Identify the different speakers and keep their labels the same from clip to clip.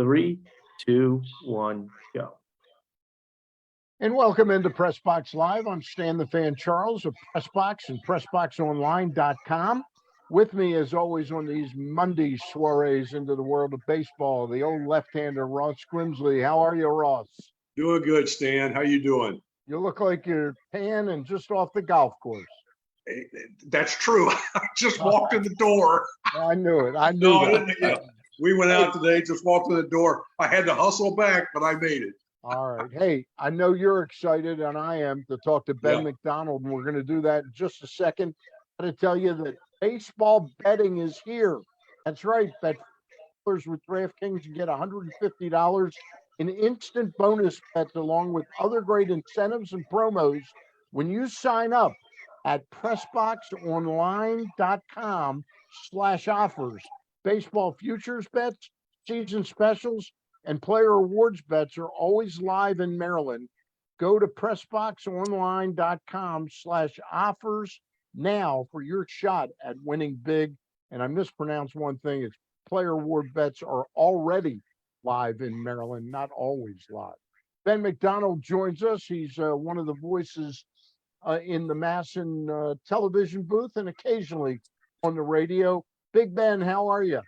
Speaker 1: 3, 2, 1, go.
Speaker 2: And welcome into PressBox Live. I'm Stan the Fan Charles of PressBox and PressBoxOnline.com. With me, as always, on these Monday soirees into the world of baseball, the old left-hander, Ross Grimsley. How are you, Ross?
Speaker 3: Doing good, Stan. How you doing?
Speaker 2: You look like you're tan and just off the golf course.
Speaker 3: That's true. I just walked in the door.
Speaker 2: I knew it. I knew
Speaker 3: No, I
Speaker 2: that.
Speaker 3: didn't. Yeah. We went out today, just walked in the door. I had to hustle back, but I made it.
Speaker 2: All right. Hey, I know you're excited, and I am, to talk to Ben
Speaker 3: Yeah.
Speaker 2: McDonald, and we're going to do that in just a second. I got to tell you that baseball betting is here. That's right. Bet with DraftKings, you get $150 in instant bonus bets along with other great incentives and promos when you sign up at PressBoxOnline.com/offers. Baseball futures bets, season specials, and player awards bets are always live in Maryland. Go to PressBoxOnline.com/offers now for your shot at winning big. And I mispronounced one thing. It's player award bets are already live in Maryland, not always live. Ben McDonald joins us. He's one of the voices in the Masson television booth and occasionally on the radio. Big Ben, how are you?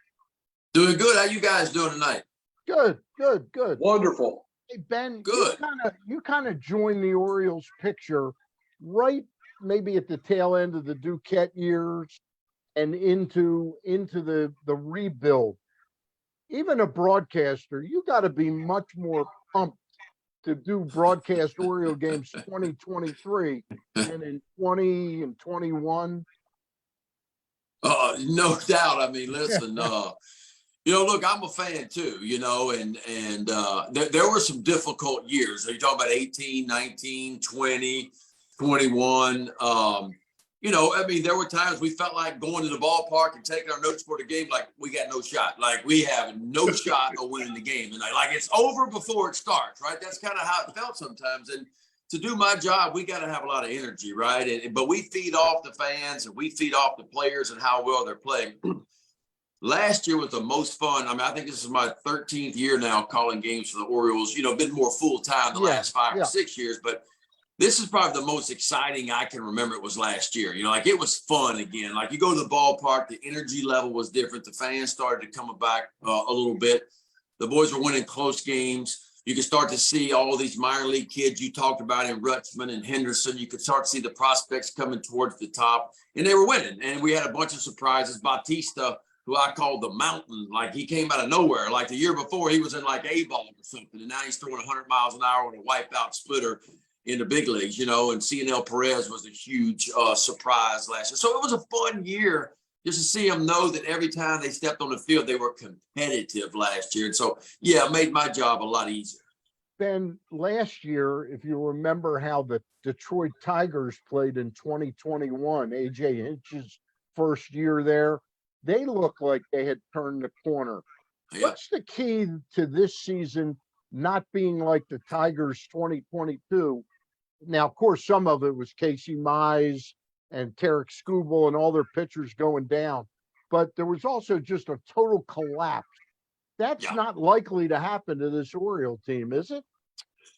Speaker 4: Doing good. How you guys doing tonight?
Speaker 2: Good.
Speaker 3: Wonderful.
Speaker 2: Hey, Ben,
Speaker 4: Good.
Speaker 2: you kind of joined the Orioles picture right maybe at the tail end of the Duquette years and into the rebuild. Even a broadcaster, you got to be much more pumped to do broadcast Oriole games 2023 than in 20 and 21.
Speaker 4: No doubt. I mean, listen, look, I'm a fan too, and there were some difficult years. You talk about 18, 19, 20, 21. I mean, there were times we felt like going to the ballpark and taking our notes for the game, like we got no shot. Like we have no shot of winning the game. And like it's over before it starts, right? That's kind of how it felt sometimes. And to do my job, we got to have a lot of energy, right? But we feed off the fans and we feed off the players and how well they're playing. Last year was the most fun. I mean, I think this is my 13th year now calling games for the Orioles. Been more full-time the last 5 or 6 years, but this is probably the most exciting I can remember. It was last year. Like it was fun again. Like you go to the ballpark, the energy level was different. The fans started to come back a little bit. The boys were winning close games. You could start to see all these minor league kids you talked about in Rutschman and Henderson. You could start to see the prospects coming towards the top, and they were winning. And we had a bunch of surprises. Bautista, who I called the mountain, like he came out of nowhere. Like the year before, he was in like A-ball or something, and now he's throwing 100 miles an hour on a wipeout splitter in the big leagues, and CNL Perez was a huge surprise last year. So it was a fun year just to see them know that every time they stepped on the field, they were competitive last year. And so, yeah, it made my job a lot easier.
Speaker 2: Ben, last year, if you remember how the Detroit Tigers played in 2021, A.J. Hinch's first year there, they looked like they had turned the corner. Yeah. What's the key to this season not being like the Tigers 2022? Now, of course, some of it was Casey Mize and Tarek Skubal and all their pitchers going down, but there was also just a total collapse. That's not likely to happen to this Oriole team, is it?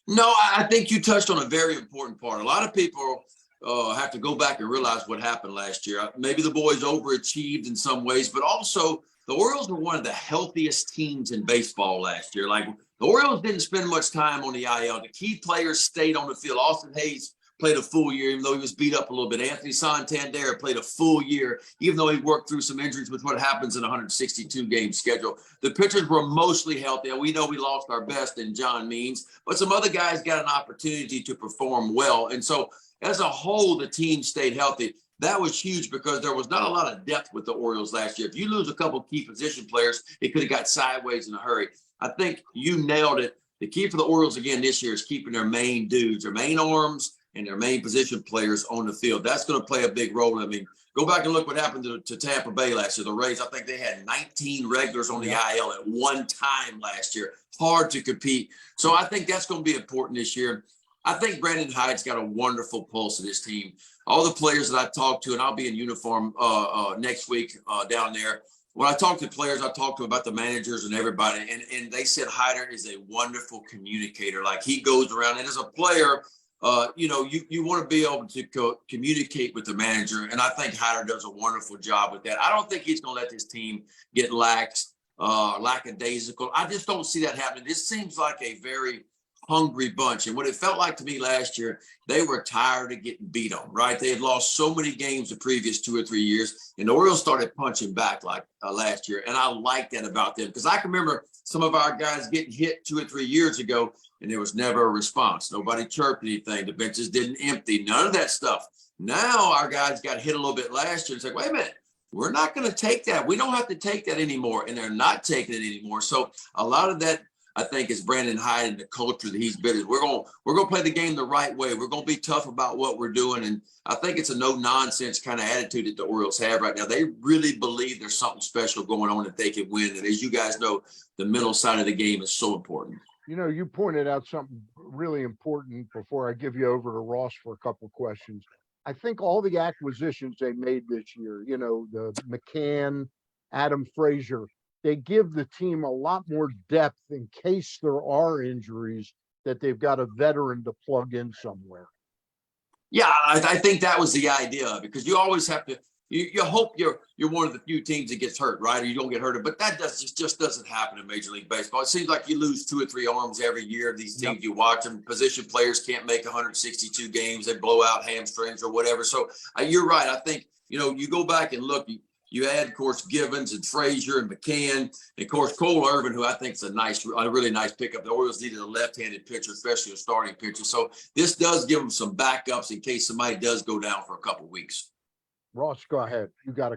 Speaker 4: No, I think you touched on a very important part. A lot of people have to go back and realize what happened last year. Maybe the boys overachieved in some ways, but also the Orioles were one of the healthiest teams in baseball last year. Like the Orioles didn't spend much time on the IL. The key players stayed on the field. Austin Hayes played a full year, even though he was beat up a little bit. Anthony Santander played a full year, even though he worked through some injuries with what happens in a 162-game schedule. The pitchers were mostly healthy. And we know we lost our best in John Means, but some other guys got an opportunity to perform well. And so as a whole, the team stayed healthy. That was huge because there was not a lot of depth with the Orioles last year. If you lose a couple of key position players, it could have got sideways in a hurry. I think you nailed it. The key for the Orioles again this year is keeping their main dudes, their main arms, and their main position players on the field. That's going to play a big role. I mean, go back and look what happened to Tampa Bay last year. The Rays, I think they had 19 regulars on the IL at one time last year. Hard to compete. So I think that's going to be important this year. I think Brandon Hyde's got a wonderful pulse of this team. All the players that I talked to, and I'll be in uniform next week down there, when I talk to players, I talk to about the managers and everybody, and they said Hyder is a wonderful communicator. Like, he goes around, and as a player, you want to be able to communicate with the manager, and I think Hyder does a wonderful job with that. I don't think he's going to let this team get lackadaisical. I just don't see that happening. This seems like a very hungry bunch, and what it felt like to me last year, they were tired of getting beat on, right? They had lost so many games the previous 2 or 3 years, and the Orioles started punching back like last year, and I like that about them, because I can remember some of our guys getting hit 2 or 3 years ago, and there was never a response. Nobody chirped anything. The benches didn't empty. None of that stuff. Now our guys got hit a little bit last year. It's like, wait a minute, we're not going to take that. We don't have to take that anymore, and they're not taking it anymore. So a lot of that, I think, is Brandon Hyde and the culture that he's built. We're gonna play the game the right way. We're gonna be tough about what we're doing, and I think it's a no nonsense kind of attitude that the Orioles have right now. They really believe there's something special going on that they can win. And as you guys know, the mental side of the game is so important.
Speaker 2: You pointed out something really important before I give you over to Ross for a couple of questions. I think all the acquisitions they made this year, the McCann, Adam Frazier, they give the team a lot more depth in case there are injuries, that they've got a veteran to plug in somewhere.
Speaker 4: Yeah, I think that was the idea, because you always have to. You hope you're one of the few teams that gets hurt, right? Or you don't get hurt. But that just doesn't happen in Major League Baseball. It seems like you lose 2 or 3 arms every year. These teams, yep. You watch them. Position players can't make 162 games. They blow out hamstrings or whatever. So you're right. I think, you go back and look. You add, of course, Givens and Frazier and McCann, and of course Cole Irvin, who I think is a really nice pickup. The Orioles needed a left-handed pitcher, especially a starting pitcher. So this does give them some backups in case somebody does go down for a couple of weeks.
Speaker 2: Ross, go ahead. You got a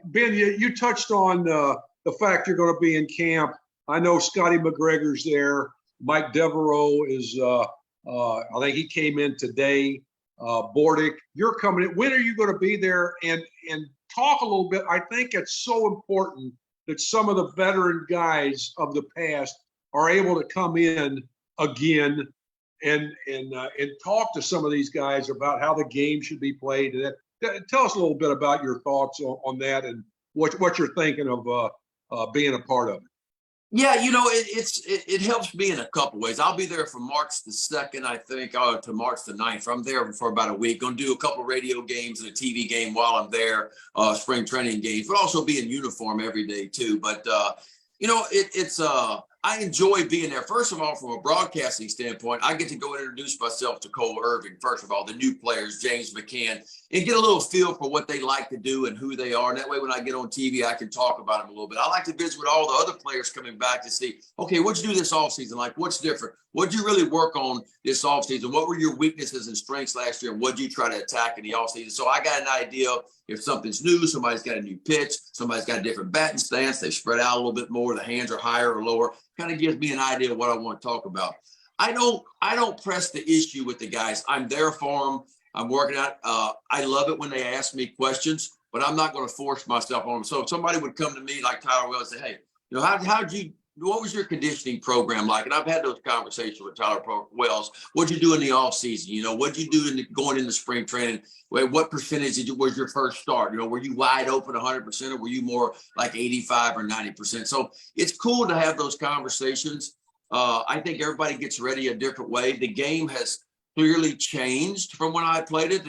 Speaker 3: Ben, you touched on the fact you're going to be in camp. I know Scotty McGregor's there. Mike Devereaux is, I think he came in today. Bordick, you're coming in. When are you going to be there? And talk a little bit. I think it's so important that some of the veteran guys of the past are able to come in again and talk to some of these guys about how the game should be played. Tell us a little bit about your thoughts on that and what you're thinking of being a part of it.
Speaker 4: Yeah, it helps me in a couple ways. I'll be there from March the 2nd, I think, to March the 9th. I'm there for about a week. Going to do a couple radio games and a TV game while I'm there, spring training games, but also be in uniform every day too. But I enjoy being there. First of all, from a broadcasting standpoint, I get to go and introduce myself to Cole Irvin, first of all, the new players, James McCann, and get a little feel for what they like to do and who they are. And that way, when I get on TV, I can talk about them a little bit. I like to visit with all the other players coming back to see, okay, what'd you do this offseason? Like, what's different? What'd you really work on this offseason? What were your weaknesses and strengths last year? And what'd you try to attack in the offseason? So I got an idea if something's new, somebody's got a new pitch, somebody's got a different batting stance, they spread out a little bit more, the hands are higher or lower. Kind of gives me an idea of what I want to talk about. I don't press the issue with the guys. I'm there for them. I'm working out. I love it when they ask me questions, but I'm not going to force myself on them. So if somebody would come to me like Tyler Wells and say, hey, what was your conditioning program like? And I've had those conversations with Tyler Wells. What'd you do in the off season? What'd you do going into spring training? What percentage was your first start? Were you wide open 100% or were you more like 85 or 90%? So it's cool to have those conversations. I think everybody gets ready a different way. The game has clearly changed from when I played it.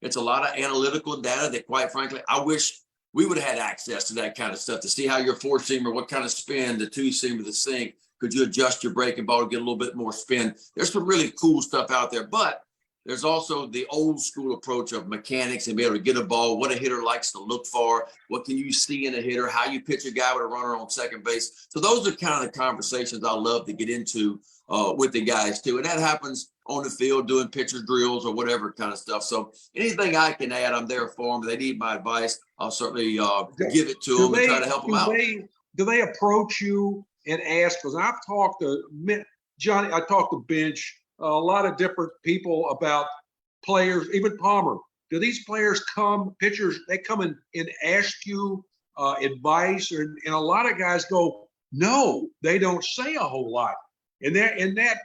Speaker 4: It's a lot of analytical data that, quite frankly, I wish we would have had access to that kind of stuff to see how your 4-seamer, what kind of spin, the 2-seamer, the sink, could you adjust your breaking ball to get a little bit more spin? There's some really cool stuff out there, but there's also the old school approach of mechanics and be able to get a ball, what a hitter likes to look for, what can you see in a hitter, how you pitch a guy with a runner on second base. So those are kind of the conversations I love to get into with the guys too. And that happens on the field doing pitcher drills or whatever kind of stuff. So anything I can add, I'm there for them. If they need my advice, I'll certainly give it to them and try to help them out.
Speaker 3: Do they approach you and ask? Because I've talked to Johnny, I talked to Bench, a lot of different people about players, even Palmer. Do these players pitchers, they come and ask you advice? And a lot of guys go, no, they don't say a whole lot. And that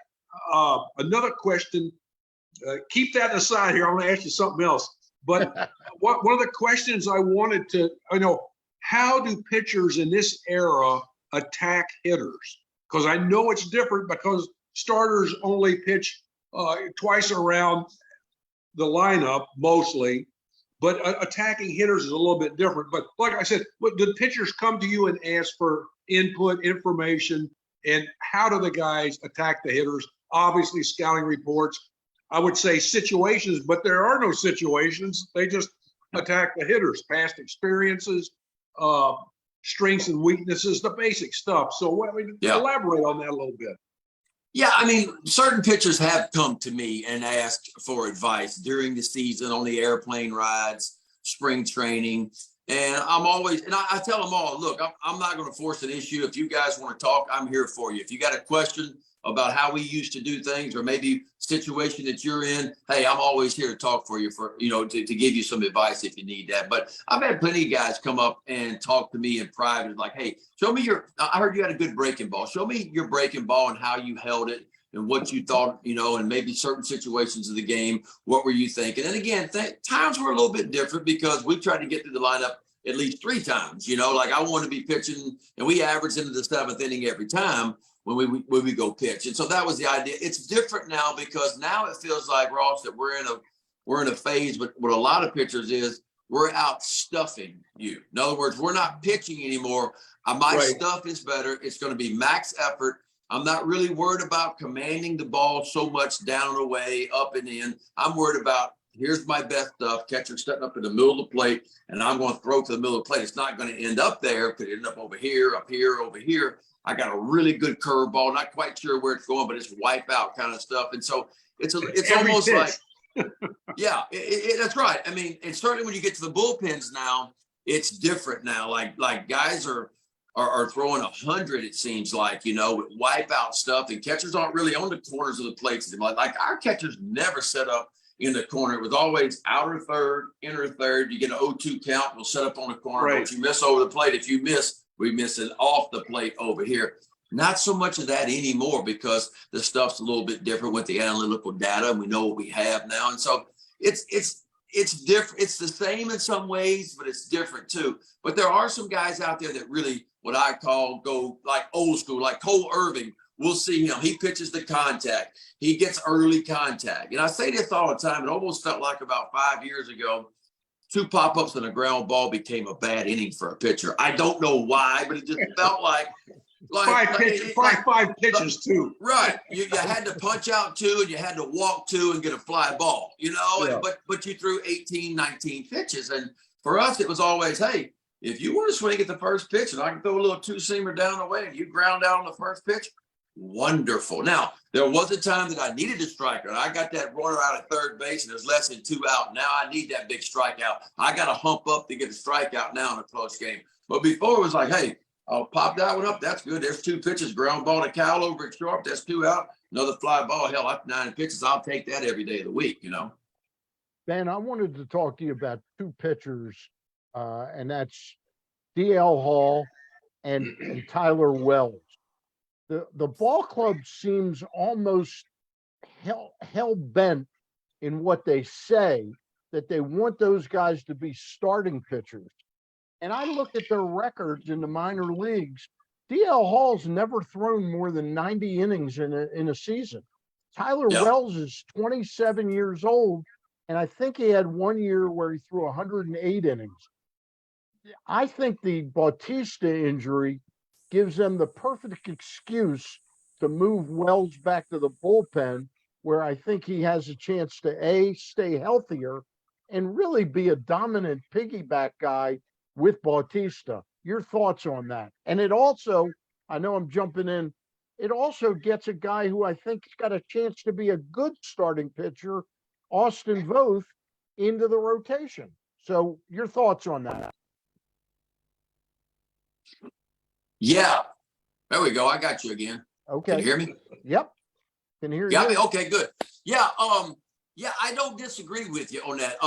Speaker 3: another question, keep that aside here. I'm going to ask you something else. But one of the questions I wanted to, how do pitchers in this era attack hitters? Because I know it's different because starters only pitch twice around the lineup mostly, but attacking hitters is a little bit different. But like I said, do pitchers come to you and ask for input, information, and how do the guys attack the hitters? Obviously, scouting reports. I would say situations, but there are no situations. They just attack the hitters, past experiences, strengths and weaknesses, the basic stuff. So elaborate on that a little bit.
Speaker 4: Yeah, I mean, certain pitchers have come to me and asked for advice during the season on the airplane rides, spring training. And I'm always, and I tell them all, look, I'm not going to force an issue. If you guys want to talk, I'm here for you. If you got a question about how we used to do things or maybe situation that you're in, hey, I'm always here to talk for you to give you some advice if you need that. But I've had plenty of guys come up and talk to me in private, like, hey, show me I heard you had a good breaking ball. Show me your breaking ball and how you held it and what you thought, and maybe certain situations of the game. What were you thinking? And again, times were a little bit different because we tried to get through the lineup at least 3 times, like I want to be pitching and we averaged into the 7th inning every time when we go pitch. And so that was the idea. It's different now because now it feels like, Ross, that we're in a phase, but what a lot of pitchers is we're out stuffing you. In other words, we're not pitching anymore. My stuff is better. It's going to be max effort. I'm not really worried about commanding the ball so much down and away, up and in. I'm worried about, here's my best stuff, catcher stepping up in the middle of the plate, and I'm going to throw to the middle of the plate. It's not going to end up there. It could end up over here, up here, over here. I got a really good curveball, not quite sure where it's going, but it's wipe out kind of stuff. And so it's almost pitch. Like, yeah, that's right. I mean, and certainly when you get to the bullpens now, it's different now. Like guys are throwing 100, it seems like, with wipe out stuff, and catchers aren't really on the corners of the plates. Like our catchers never set up in the corner. It was always outer third, inner third. You get an 0-2 count, we'll set up on the corner. Don't you miss over the plate. If you miss, we miss it off the plate over here. Not so much of that anymore because the stuff's a little bit different with the analytical data, and we know what we have now. And so it's different. It's the same in some ways, but it's different too. But there are some guys out there that really, what I call, go like old school, like Cole Irving. We'll see him. He pitches the contact. He gets early contact. And I say this all the time. It almost felt like about 5 years ago, 2 pop-ups and a ground ball became a bad inning for a pitcher. I don't know why, but it just felt like
Speaker 3: 5 pitches too.
Speaker 4: Right. You had to punch out 2 and you had to walk 2 and get a fly ball,
Speaker 3: Yeah.
Speaker 4: but you threw 18, 19 pitches. And for us, it was always, hey, if you want to swing at the first pitch and I can throw a little 2-seamer down the way and you ground out on the first pitch, wonderful. Now, there was a time that I needed a striker, and I got that runner out at third base, and there's less than 2 out. Now I need that big strikeout. I got to hump up to get a strikeout now in a close game. But before it was like, hey, I'll pop that one up. That's good. There's 2 pitches. Ground ball to Kyle over at short. That's 2 out. Another fly ball. Hell, that's 9 pitches. I'll take that every day of the week,
Speaker 2: Ben, I wanted to talk to you about 2 pitchers, and that's DL Hall and Tyler Wells. The ball club seems almost hell bent in what they say, that they want those guys to be starting pitchers. And I looked at their records in the minor leagues. DL Hall's never thrown more than 90 innings in a season. Tyler Wells is 27 years old, and I think he had 1 year where he threw 108 innings. I think the Bautista injury gives them the perfect excuse to move Wells back to the bullpen, where I think he has a chance to stay healthier and really be a dominant piggyback guy with Bautista. Your thoughts on that? And it also, I know I'm jumping in, it also gets a guy who I think has got a chance to be a good starting pitcher, Austin Voth, into the rotation. So your thoughts on that?
Speaker 4: Yeah. There we go. I got you again.
Speaker 2: Okay.
Speaker 4: Can you hear me?
Speaker 2: Yep. Can hear
Speaker 4: Got
Speaker 2: you.
Speaker 4: me? Okay, good. Yeah. Yeah, I don't disagree with you on that.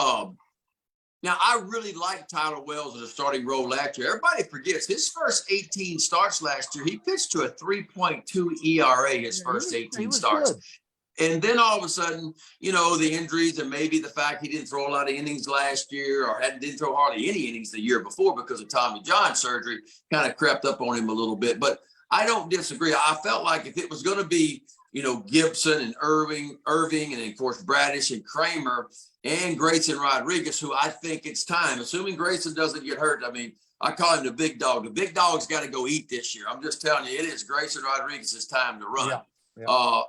Speaker 4: Now I really like Tyler Wells in a starting role last year. Everybody forgets his first 18 starts last year. He pitched to a 3.2 ERA his first 18 starts.
Speaker 2: Good.
Speaker 4: And then all of a sudden, you know, the injuries and maybe the fact he didn't throw a lot of innings last year or didn't throw hardly any innings the year before because of Tommy John surgery kind of crept up on him a little bit. But I don't disagree. I felt like if it was going to be, you know, Gibson and Irving, and of course Bradish and Kramer and Grayson Rodriguez, who I think it's time, assuming Grayson doesn't get hurt. I mean, I call him the big dog. The big dog's got to go eat this year. I'm just telling you, it is Grayson Rodriguez's time to run.
Speaker 2: Yeah. Yeah.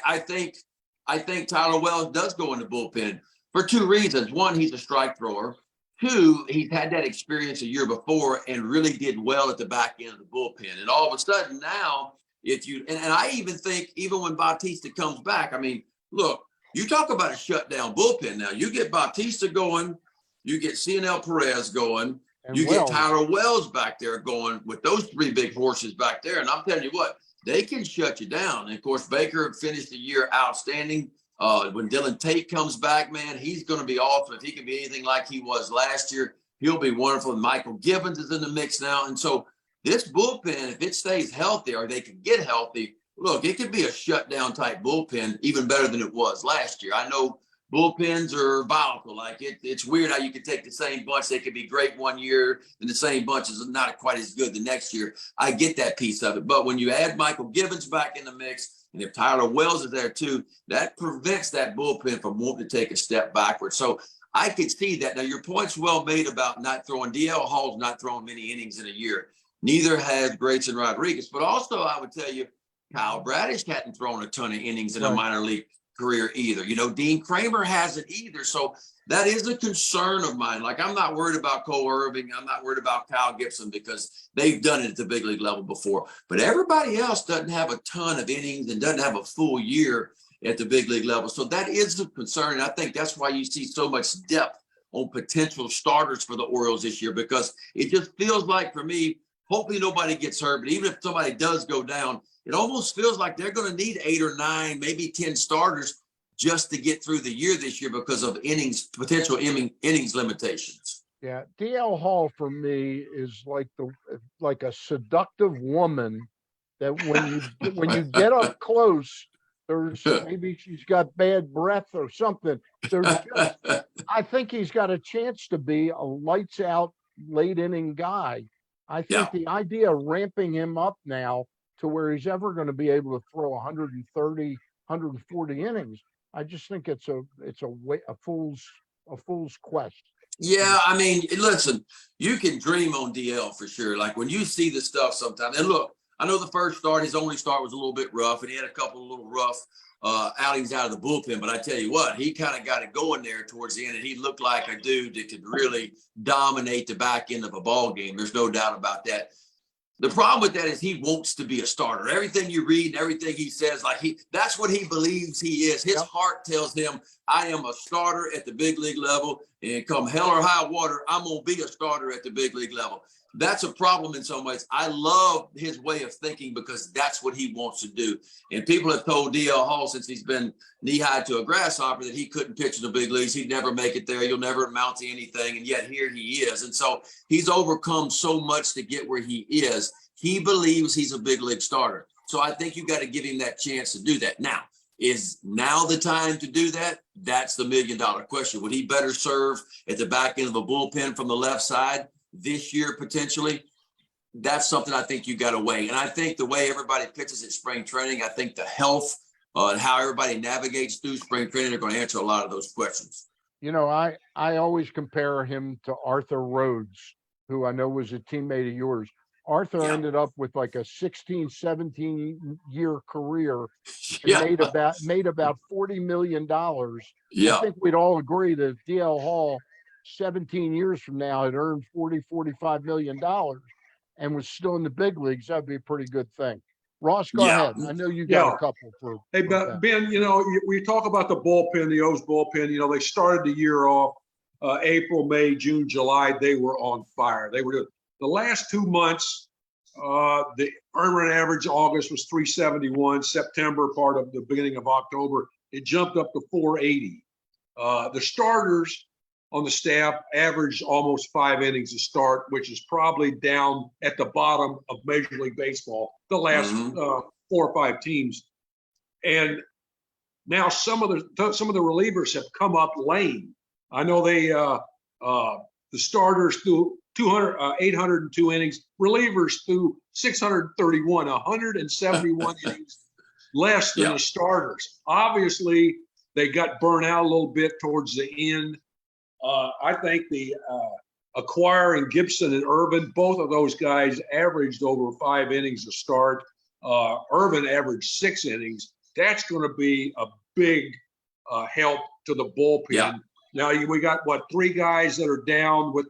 Speaker 4: I think Tyler Wells does go in the bullpen for two reasons. One, he's a strike thrower. Two, he's had that experience a year before and really did well at the back end of the bullpen. And all of a sudden now, if you and I even think even when Bautista comes back, I mean, look, you talk about a shutdown bullpen now. You get Bautista going, you get CNL Perez going,
Speaker 2: And
Speaker 4: you
Speaker 2: Wells.
Speaker 4: get Tyler Wells back there going with those three big horses back there. And I'm telling you what, they can shut you down. And of course, Baker finished the year outstanding. When Dylan Tate comes back, man, he's going to be awesome. If he can be anything like he was last year, he'll be wonderful. And Michael Gibbons is in the mix now. And so this bullpen, if it stays healthy or they can get healthy, look, it could be a shutdown type bullpen, even better than it was last year. I know bullpens are volatile. Like it's weird how you can take the same bunch. They could be great one year and the same bunch is not quite as good the next year. I get that piece of it. But when you add Michael Gibbons back in the mix, and if Tyler Wells is there too, that prevents that bullpen from wanting to take a step backward. So I could see that. Now, your point's well made about not throwing. DL Hall's not throwing many innings in a year. Neither has Grayson Rodriguez. But also, I would tell you, Kyle Bradish hadn't thrown a ton of innings in a minor league career either. You know, Dean Kramer hasn't either. So that is a concern of mine. Like, I'm not worried about Cole Irving. I'm not worried about Kyle Gibson because they've done it at the big league level before. But everybody else doesn't have a ton of innings and doesn't have a full year at the big league level. So that is a concern. And I think that's why you see so much depth on potential starters for the Orioles this year, because it just feels like, for me, hopefully nobody gets hurt. But even if somebody does go down, it almost feels like they're going to need 8 or 9, maybe 10 starters just to get through the year this year because of potential innings limitations.
Speaker 2: Yeah, DL Hall for me is like a seductive woman that when you get up close, there's maybe she's got bad breath or something. I think he's got a chance to be a lights out late inning guy. I think the idea of ramping him up now to where he's ever going to be able to throw 130, 140 innings, I just think it's a fool's quest.
Speaker 4: Yeah, I mean, listen, you can dream on DL for sure. Like when you see the stuff sometimes, and look, I know the first start, his only start was a little bit rough, and he had a couple of little rough outings out of the bullpen. But I tell you what, he kind of got it going there towards the end, and he looked like a dude that could really dominate the back end of a ball game. There's no doubt about that. The problem with that is he wants to be a starter. Everything you read and everything he says, that's what he believes he is. His heart tells him, I am a starter at the big league level, and come hell or high water, I'm going to be a starter at the big league level. That's a problem in some ways. I love his way of thinking because that's what he wants to do. And people have told DL Hall since he's been knee-high to a grasshopper that he couldn't pitch in the big leagues. He'd never make it there. You'll never amount to anything. And yet here he is. And so he's overcome so much to get where he is. He believes he's a big league starter. So I think you got to give him that chance to do that. Now, is now the time to do that? That's the $1 million question. Would he better serve at the back end of a bullpen from the left side this year potentially? That's something I think you got to weigh. And I think the way everybody pitches at spring training, I think the health and how everybody navigates through spring training are going to answer a lot of those questions.
Speaker 2: You know, I always compare him to Arthur Rhodes, who I know was a teammate of yours. Arthur ended up with like a 16, 17 year career and made about $40 million. I think we'd all agree that if DL Hall 17 years from now had earned $40-45 million and was still in the big leagues, that'd be a pretty good thing. Ross, go ahead. I know you got a couple for.
Speaker 3: Hey, Ben, you know, we talk about the bullpen, the O's bullpen. You know, they started the year off April, May, June, July. They were on fire. They were the last 2 months. The earned run average August was 371. September, part of the beginning of October, it jumped up to 480. The starters on the staff averaged almost 5 innings a start, which is probably down at the bottom of Major League Baseball, the last 4 or 5 teams. And now some of the relievers have come up lame. I know the starters threw 802 innings, relievers threw 631, 171 innings less than the starters. Obviously, they got burnt out a little bit towards the end. I think the acquiring Gibson and Irvin, both of those guys averaged over 5 innings to start. Irvin averaged 6 innings. That's going to be a big help to the bullpen.
Speaker 4: Yeah.
Speaker 3: Now we got 3 guys that are down with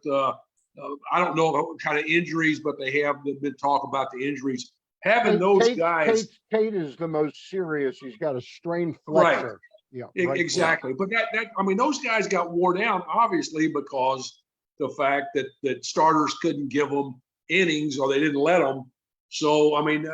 Speaker 3: I don't know what kind of injuries, but they have been talking about the injuries. Having those guys,
Speaker 2: Tate is the most serious. He's got a strained
Speaker 3: right?
Speaker 2: flexor. Yeah,
Speaker 3: exactly. But I mean, those guys got wore down obviously because the fact that starters couldn't give them innings or they didn't let them. So I mean,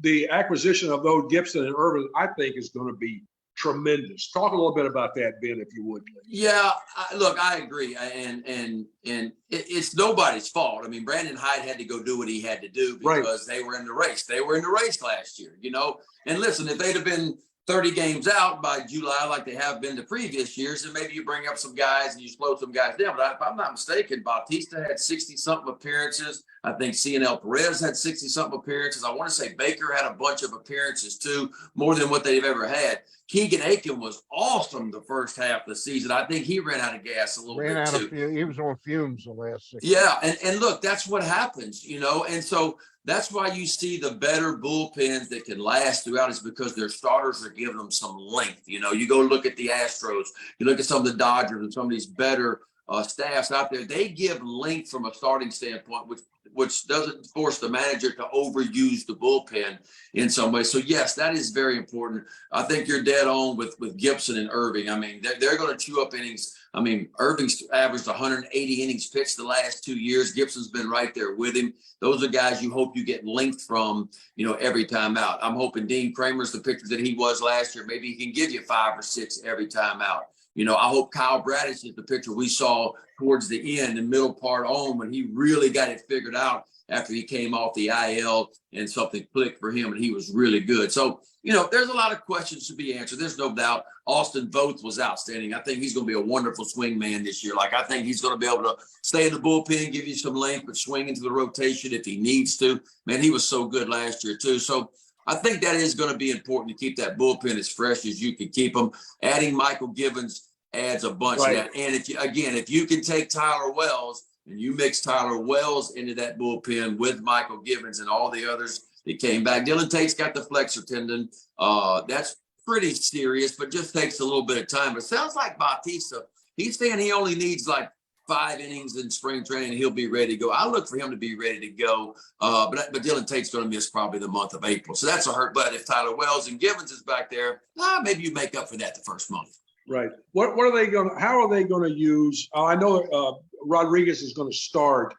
Speaker 3: the acquisition of those Gibson and Irvin, I think, is going to be tremendous. Talk a little bit about that, Ben, if you would, please.
Speaker 4: Yeah, look, I agree, and it's nobody's fault. I mean, Brandon Hyde had to go do what he had to do because they were in the race. They were in the race last year, you know. And listen, if they'd have been 30 games out by July like they have been the previous years, then maybe you bring up some guys and you slow some guys down. But if I'm not mistaken, Bautista had 60-something appearances. I think CNL Perez had 60-something appearances. I want to say Baker had a bunch of appearances too, more than what they've ever had. Keegan Aiken was awesome the first half of the season. I think he ran out of gas a little bit too.
Speaker 2: He was on fumes the last 6
Speaker 4: Yeah, and look, that's what happens, you know, and so that's why you see the better bullpens that can last throughout is because their starters are giving them some length. You know, you go look at the Astros, you look at some of the Dodgers and some of these better staffs out there. They give length from a starting standpoint, which doesn't force the manager to overuse the bullpen in some way. So yes, that is very important. I think you're dead on with Gibson and Irving. I mean, they're going to chew up innings. I mean, Irving's averaged 180 innings pitched the last 2 years. Gibson's been right there with him. Those are guys you hope you get length from, you know, every time out. I'm hoping Dean Kramer's the pitcher that he was last year. Maybe he can give you 5 or 6 every time out. You know, I hope Kyle Bradish is the pitcher we saw towards the end, the middle part on, when he really got it figured out after he came off the IL and something clicked for him and he was really good. So, you know, there's a lot of questions to be answered. There's no doubt. Austin Voth was outstanding. I think he's going to be a wonderful swing man this year. Like, I think he's going to be able to stay in the bullpen, give you some length, but swing into the rotation if he needs to. Man, he was so good last year too. So I think that is going to be important to keep that bullpen as fresh as you can keep them. Adding Michael Givens adds a bunch of that. And if you can take Tyler Wells and you mix Tyler Wells into that bullpen with Michael Givens and all the others that came back. Dylan Tate's got the flexor tendon. That's pretty serious, but just takes a little bit of time. It sounds like Bautista, he's saying he only needs like 5 innings in spring training. He'll be ready to go. I look for him to be ready to go. But Dylan Tate's going to miss probably the month of April. So that's a hurt. But if Tyler Wells and Givens is back there, maybe you make up for that the first month.
Speaker 3: Right. What are they going to, how are they going to use, I know Rodriguez is going to start.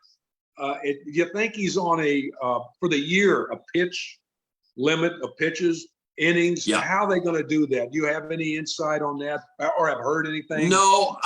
Speaker 3: Do you think he's on for the year, a pitch limit of pitches, innings?
Speaker 4: Yeah.
Speaker 3: How are they going to do that? Do you have any insight on that or have heard anything?
Speaker 4: No,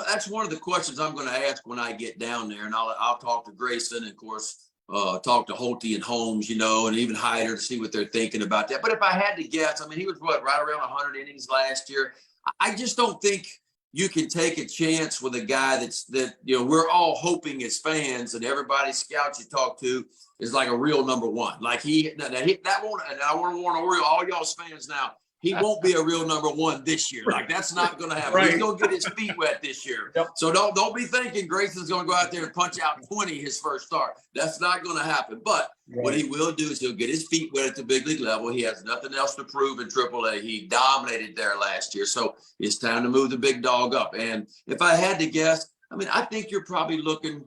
Speaker 4: that's one of the questions I'm going to ask when I get down there. And I'll talk to Grayson and, of course, talk to Holte and Holmes, you know, and even Hyder to see what they're thinking about that. But if I had to guess, I mean, he was right around 100 innings last year. I just don't think you can take a chance with a guy that we're all hoping as fans and everybody scouts you talk to is like a real number one. Like that won't, and I want to warn all y'all's fans now, he won't be a real number one this year. Like, that's not going to happen.
Speaker 3: Right.
Speaker 4: He's going to get his feet wet this year.
Speaker 3: Yep.
Speaker 4: So don't be thinking Grayson's going to go out there and punch out 20 his first start. That's not going to happen. But what he will do is he'll get his feet wet at the big league level. He has nothing else to prove in AAA. He dominated there last year. So it's time to move the big dog up. And if I had to guess, I mean, I think you're probably looking,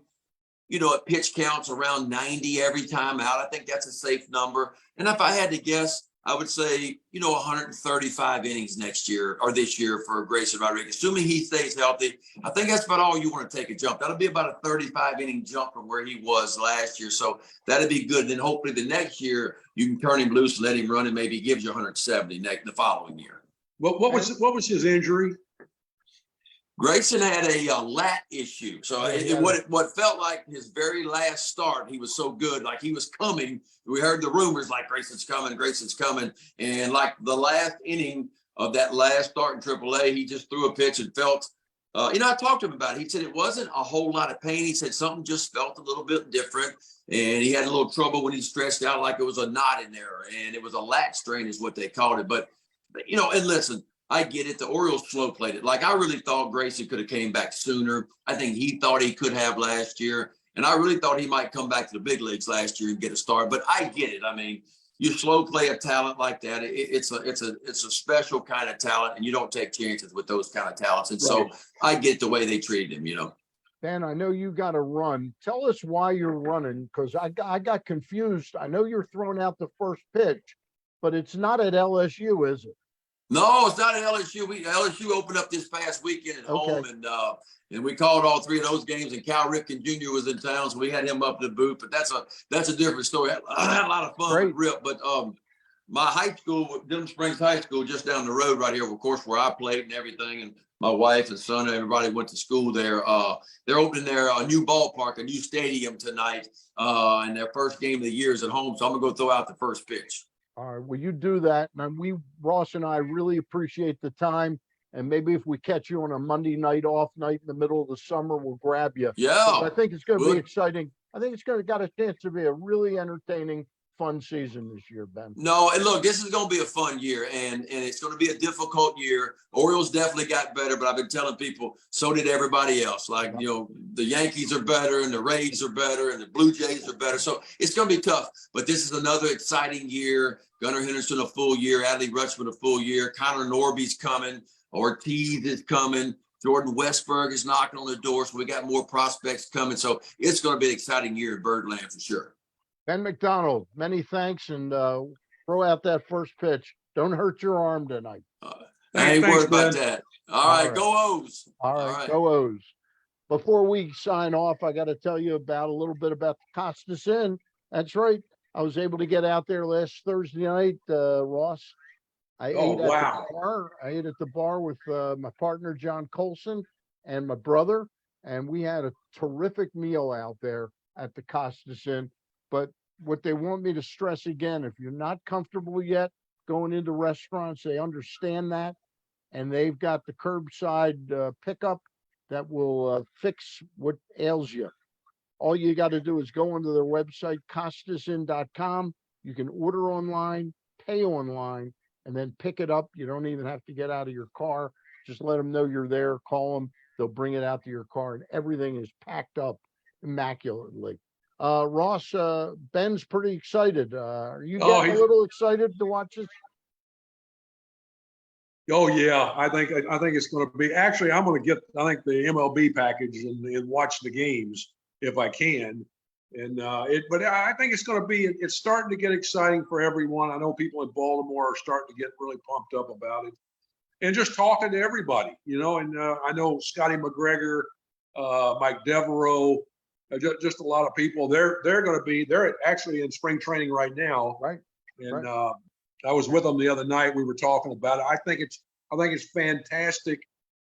Speaker 4: at pitch counts around 90 every time out. I think that's a safe number. And if I had to guess, I would say, 135 innings next year or this year for Grayson Rodriguez, assuming he stays healthy. I think that's about all you want to take a jump. That'll be about a 35-inning jump from where he was last year. So that'd be good. Then hopefully the next year you can turn him loose, let him run, and maybe he gives you 170 the following year.
Speaker 3: What was his injury?
Speaker 4: Grayson had a lat issue. So what felt like his very last start, he was so good, like he was coming. We heard the rumors like Grayson's coming. And like the last inning of that last start in AAA. He just threw a pitch and felt, I talked to him about it. He said it wasn't a whole lot of pain. He said something just felt a little bit different. And he had a little trouble when he stretched out like it was a knot in there. And it was a lat strain is what they called it. But, and listen, I get it. The Orioles slow played it. Like, I really thought Grayson could have came back sooner. I think he thought he could have last year. And I really thought he might come back to the big leagues last year and get a start. But I get it. I mean, you slow play a talent like that. It's a special kind of talent, and you don't take chances with those kind of talents. And so I get the way they treated him,
Speaker 2: Ben, I know you got to run. Tell us why you're running, because I got confused. I know you're throwing out the first pitch, but it's not at LSU, is it?
Speaker 4: No, it's not at LSU. LSU opened up this past weekend at home, and we called all three of those games. And Cal Ripken Jr. was in town, so we had him up in the booth. But that's a different story. I had a lot of fun with Rip. But my high school, Denham Springs High School, just down the road right here, of course, where I played and everything, and my wife and son and everybody went to school there. They're opening their new ballpark, a new stadium tonight, and their first game of the year is at home. So I'm gonna go throw out the first pitch.
Speaker 2: All right, well, you do that. And Ross and I really appreciate the time. And maybe if we catch you on a Monday night off night in the middle of the summer, we'll grab you.
Speaker 4: Yeah.
Speaker 2: I think it's going to be exciting. I think it's got a chance to be a really entertaining, fun season this year, Ben.
Speaker 4: No, and look, this is going to be a fun year, and it's going to be a difficult year. Orioles definitely got better, but I've been telling people so did everybody else. Like, the Yankees are better, and the Rays are better, and the Blue Jays are better. So it's going to be tough, but this is another exciting year. Gunnar Henderson a full year, Adley Rutschman a full year, Connor Norby's coming, Ortiz is coming, Jordan Westberg is knocking on the door, so we got more prospects coming. So it's going to be an exciting year in Birdland for sure.
Speaker 2: Ben McDonald, many thanks, and throw out that first pitch. Don't hurt your arm tonight.
Speaker 4: I ain't worried about that. All right, go O's.
Speaker 2: All right, go O's. Before we sign off, I got to tell you a little bit about the Costas Inn. That's right. I was able to get out there last Thursday night, Ross. I ate at the bar with my partner, John Colson, and my brother, and we had a terrific meal out there at the Costas Inn. But what they want me to stress again, if you're not comfortable yet going into restaurants, they understand that. And they've got the curbside pickup that will fix what ails you. All you got to do is go onto their website, costasin.com. You can order online, pay online, and then pick it up. You don't even have to get out of your car. Just let them know you're there. Call them. They'll bring it out to your car, and everything is packed up immaculately. Ross, Ben's pretty excited. Are you getting a little excited to watch this?
Speaker 3: Oh yeah, I think it's going to be. Actually, I'm going to get the MLB package and watch the games if I can. And but I think it's going to be. It's starting to get exciting for everyone. I know people in Baltimore are starting to get really pumped up about it, and just talking to everybody, And I know Scotty McGregor, Mike Devereaux. Just a lot of people. They're actually in spring training right now.
Speaker 2: Right.
Speaker 3: And I was with them the other night. We were talking about it. I think it's fantastic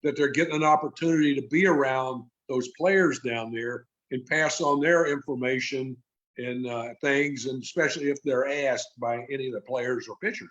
Speaker 3: that they're getting an opportunity to be around those players down there and pass on their information and things, and especially if they're asked by any of the players or pitchers.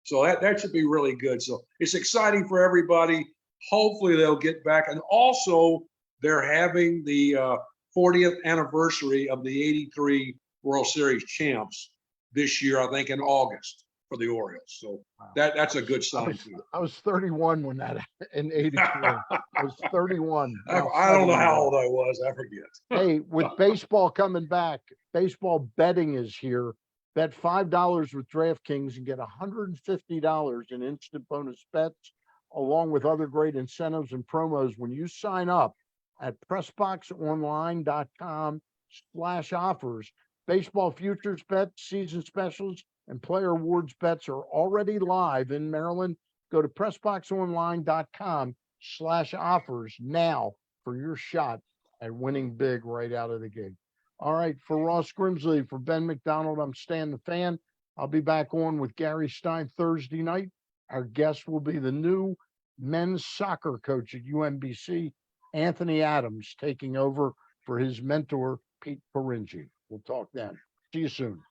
Speaker 3: So that should be really good. So it's exciting for everybody. Hopefully they'll get back. And also they're having the 40th anniversary of the 83 World Series champs this year, I think in August for the Orioles. So that's a good sign too.
Speaker 2: I was 31 when that in 83. I was 31.
Speaker 3: I don't know how old I was. I forget.
Speaker 2: Hey, with baseball coming back, baseball betting is here. Bet $5 with DraftKings and get $150 in instant bonus bets, along with other great incentives and promos when you sign up at PressBoxOnline.com/offers. Baseball futures bets, season specials, and player awards bets are already live in Maryland. Go to PressBoxOnline.com/offers now for your shot at winning big right out of the gate. All right, for Ross Grimsley, for Ben McDonald, I'm Stan the Fan. I'll be back on with Gary Stein Thursday night. Our guest will be the new men's soccer coach at UMBC, Anthony Adams, taking over for his mentor, Pete Peringi. We'll talk then. See you soon.